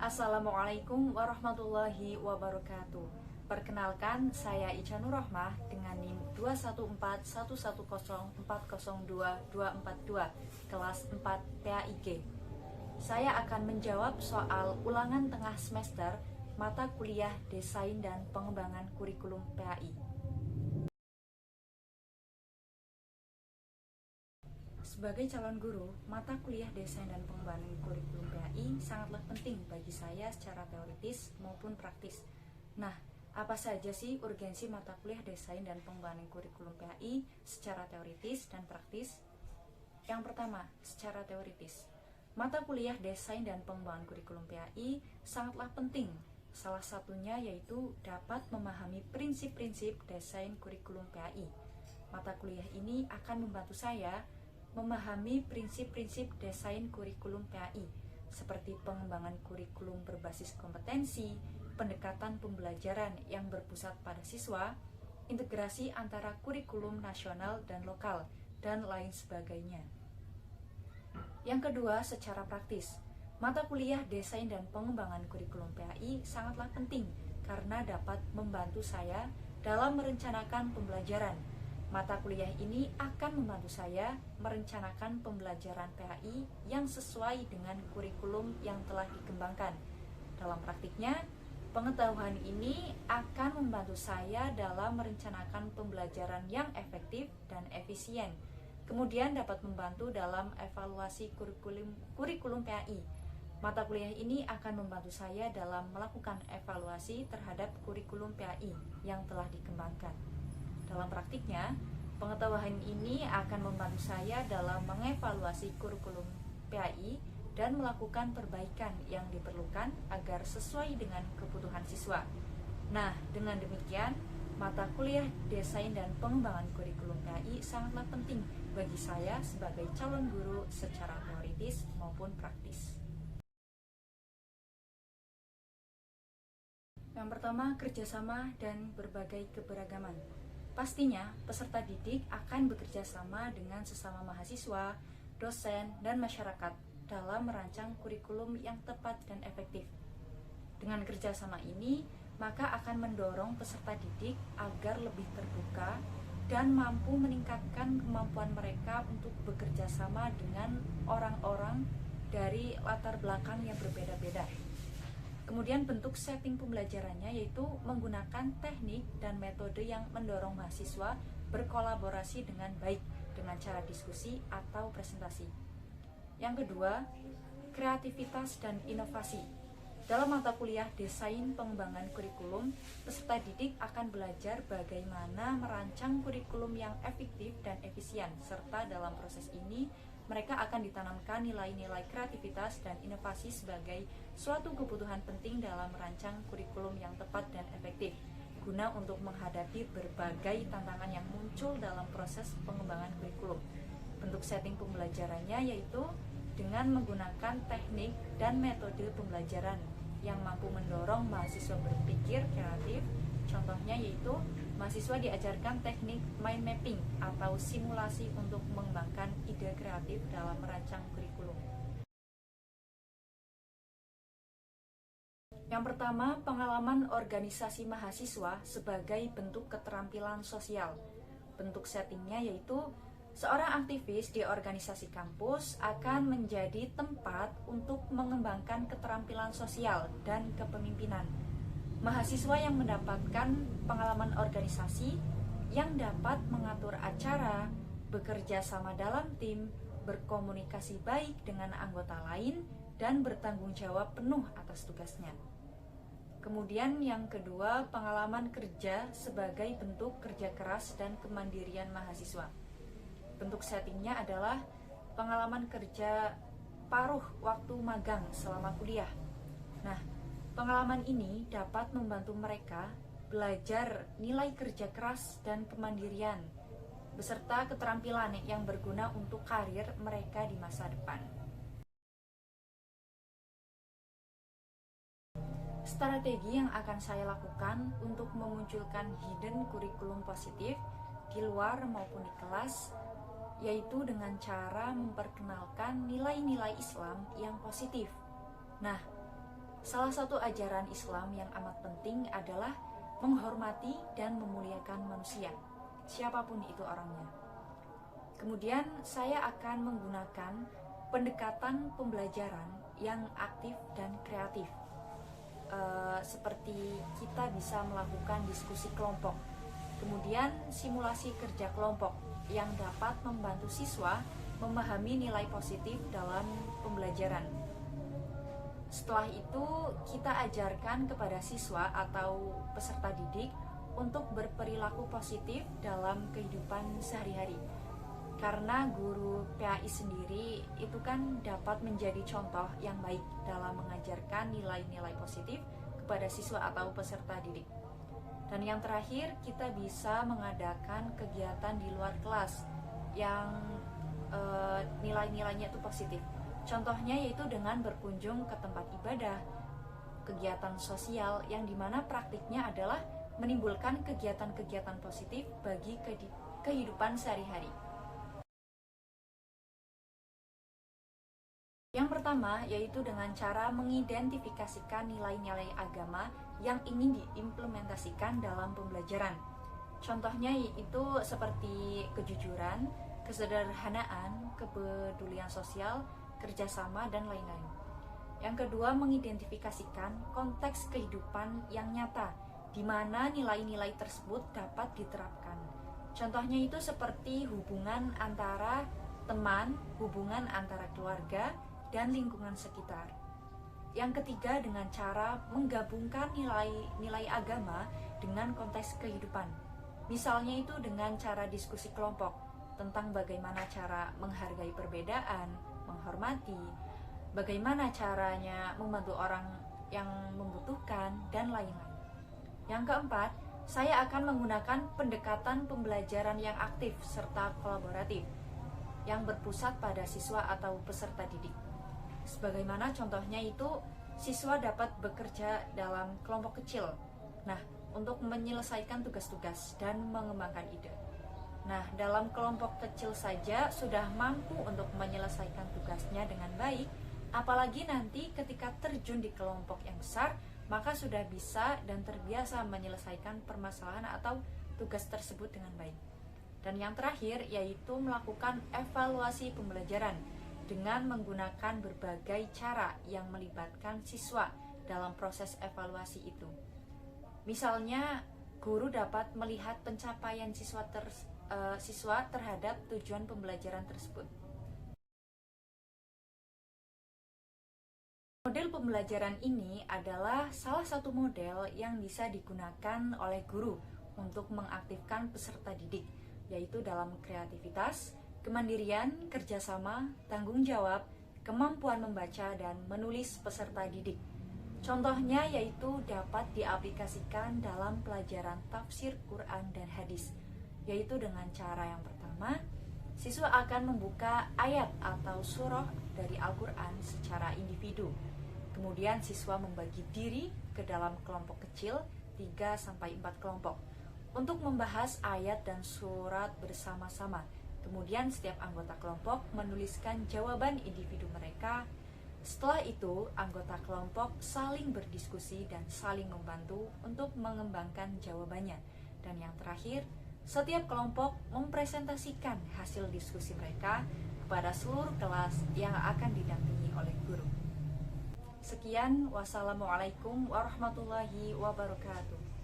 Assalamualaikum warahmatullahi wabarakatuh. Perkenalkan, saya Ica Nurrohmah dengan NIM 2141104022242 kelas 4 PAIG. Saya akan menjawab soal ulangan tengah semester mata kuliah Desain dan Pengembangan Kurikulum PAI. Sebagai calon guru, mata kuliah Desain dan Pengembangan Kurikulum PAI sangatlah penting bagi saya secara teoritis maupun praktis. Nah, apa saja sih urgensi mata kuliah Desain dan Pengembangan Kurikulum PAI secara teoritis dan praktis? Yang pertama, secara teoritis. Mata kuliah Desain dan Pengembangan Kurikulum PAI sangatlah penting. Salah satunya yaitu dapat memahami prinsip-prinsip desain kurikulum PAI. Mata kuliah ini akan membantu saya memahami prinsip-prinsip desain kurikulum PAI, seperti pengembangan kurikulum berbasis kompetensi, pendekatan pembelajaran yang berpusat pada siswa, integrasi antara kurikulum nasional dan lokal, dan lain sebagainya. Yang kedua, secara praktis. Mata kuliah Desain dan Pengembangan Kurikulum PAI sangatlah penting karena dapat membantu saya dalam merencanakan pembelajaran. Mata kuliah ini akan membantu saya merencanakan pembelajaran PAI yang sesuai dengan kurikulum yang telah dikembangkan. Dalam praktiknya, pengetahuan ini akan membantu saya dalam merencanakan pembelajaran yang efektif dan efisien. Kemudian dapat membantu dalam evaluasi kurikulum PAI. Mata kuliah ini akan membantu saya dalam melakukan evaluasi terhadap kurikulum PAI yang telah dikembangkan. Dalam praktiknya, pengetahuan ini akan membantu saya dalam mengevaluasi kurikulum PAI dan melakukan perbaikan yang diperlukan agar sesuai dengan kebutuhan siswa. Nah, dengan demikian, mata kuliah Desain dan Pengembangan Kurikulum PAI sangatlah penting bagi saya sebagai calon guru secara teoritis maupun praktis. Yang pertama, kerjasama dan berbagai keberagaman. Pastinya, peserta didik akan bekerja sama dengan sesama mahasiswa, dosen, dan masyarakat dalam merancang kurikulum yang tepat dan efektif. Dengan kerjasama ini, maka akan mendorong peserta didik agar lebih terbuka dan mampu meningkatkan kemampuan mereka untuk bekerja sama dengan orang-orang dari latar belakang yang berbeda-beda. Kemudian bentuk setting pembelajarannya yaitu menggunakan teknik dan metode yang mendorong mahasiswa berkolaborasi dengan baik dengan cara diskusi atau presentasi. Yang kedua, kreativitas dan inovasi. Dalam mata kuliah Desain Pengembangan Kurikulum, peserta didik akan belajar bagaimana merancang kurikulum yang efektif dan efisien, serta dalam proses ini mereka akan ditanamkan nilai-nilai kreativitas dan inovasi sebagai suatu kebutuhan penting dalam merancang kurikulum yang tepat dan efektif, guna untuk menghadapi berbagai tantangan yang muncul dalam proses pengembangan kurikulum. Bentuk setting pembelajarannya yaitu dengan menggunakan teknik dan metode pembelajaran yang mampu mendorong mahasiswa berpikir kreatif. Contohnya yaitu mahasiswa diajarkan teknik mind mapping atau simulasi untuk mengembangkan ide kreatif dalam merancang kurikulum. Yang pertama, pengalaman organisasi mahasiswa sebagai bentuk keterampilan sosial. Bentuk settingnya yaitu seorang aktivis di organisasi kampus akan menjadi tempat untuk mengembangkan keterampilan sosial dan kepemimpinan. Mahasiswa yang mendapatkan pengalaman organisasi yang dapat mengatur acara, bekerja sama dalam tim, berkomunikasi baik dengan anggota lain, dan bertanggung jawab penuh atas tugasnya. Kemudian yang kedua, pengalaman kerja sebagai bentuk kerja keras dan kemandirian mahasiswa. Bentuk settingnya adalah pengalaman kerja paruh waktu magang selama kuliah. Nah, pengalaman ini dapat membantu mereka belajar nilai kerja keras dan kemandirian, beserta keterampilan yang berguna untuk karir mereka di masa depan. Strategi yang akan saya lakukan untuk memunculkan hidden kurikulum positif di luar maupun di kelas, yaitu dengan cara memperkenalkan nilai-nilai Islam yang positif. Nah, Salah satu ajaran Islam yang amat penting adalah menghormati dan memuliakan manusia, siapapun itu orangnya. Kemudian saya akan menggunakan pendekatan pembelajaran yang aktif dan kreatif. Seperti kita bisa melakukan diskusi kelompok, kemudian simulasi kerja kelompok yang dapat membantu siswa memahami nilai positif dalam pembelajaran. Setelah itu kita ajarkan kepada siswa atau peserta didik untuk berperilaku positif dalam kehidupan sehari-hari. Karena guru PAI sendiri itu kan dapat menjadi contoh yang baik dalam mengajarkan nilai-nilai positif kepada siswa atau peserta didik. Dan yang terakhir, kita bisa mengadakan kegiatan di luar kelas yang nilai-nilainya itu positif. Contohnya yaitu dengan berkunjung ke tempat ibadah, kegiatan sosial yang dimana praktiknya adalah menimbulkan kegiatan-kegiatan positif bagi kehidupan sehari-hari. Yang pertama yaitu dengan cara mengidentifikasikan nilai-nilai agama yang ingin diimplementasikan dalam pembelajaran. Contohnya yaitu seperti kejujuran, kesederhanaan, kepedulian sosial, kerjasama, dan lain-lain. Yang kedua, mengidentifikasikan konteks kehidupan yang nyata, di mana nilai-nilai tersebut dapat diterapkan. Contohnya itu seperti hubungan antara teman, hubungan antara keluarga, dan lingkungan sekitar. Yang ketiga, dengan cara menggabungkan nilai-nilai agama dengan konteks kehidupan. Misalnya itu dengan cara diskusi kelompok tentang bagaimana cara menghargai perbedaan, menghormati, bagaimana caranya membantu orang yang membutuhkan, dan lain-lain. Yang keempat, saya akan menggunakan pendekatan pembelajaran yang aktif serta kolaboratif yang berpusat pada siswa atau peserta didik. Sebagaimana contohnya itu, siswa dapat bekerja dalam kelompok kecil. Nah, untuk menyelesaikan tugas-tugas dan mengembangkan ide. Nah, dalam kelompok kecil saja sudah mampu untuk menyelesaikan tugasnya dengan baik, apalagi nanti ketika terjun di kelompok yang besar, maka sudah bisa dan terbiasa menyelesaikan permasalahan atau tugas tersebut dengan baik. Dan yang terakhir yaitu melakukan evaluasi pembelajaran dengan menggunakan berbagai cara yang melibatkan siswa dalam proses evaluasi itu. Misalnya, guru dapat melihat pencapaian siswa terhadap tujuan pembelajaran tersebut. Model pembelajaran ini adalah salah satu model yang bisa digunakan oleh guru untuk mengaktifkan peserta didik, yaitu dalam kreativitas, kemandirian, kerjasama, tanggung jawab, kemampuan membaca dan menulis peserta didik. Contohnya yaitu dapat diaplikasikan dalam pelajaran tafsir Quran dan hadis, yaitu dengan cara yang pertama, siswa akan membuka ayat atau surah dari Al-Quran secara individu. Kemudian siswa membagi diri ke dalam kelompok kecil 3-4 kelompok untuk membahas ayat dan surat bersama-sama. Kemudian setiap anggota kelompok menuliskan jawaban individu mereka. Setelah itu, anggota kelompok saling berdiskusi dan saling membantu untuk mengembangkan jawabannya. Dan yang terakhir, setiap kelompok mempresentasikan hasil diskusi mereka kepada seluruh kelas yang akan didampingi oleh guru. Sekian, wassalamualaikum warahmatullahi wabarakatuh.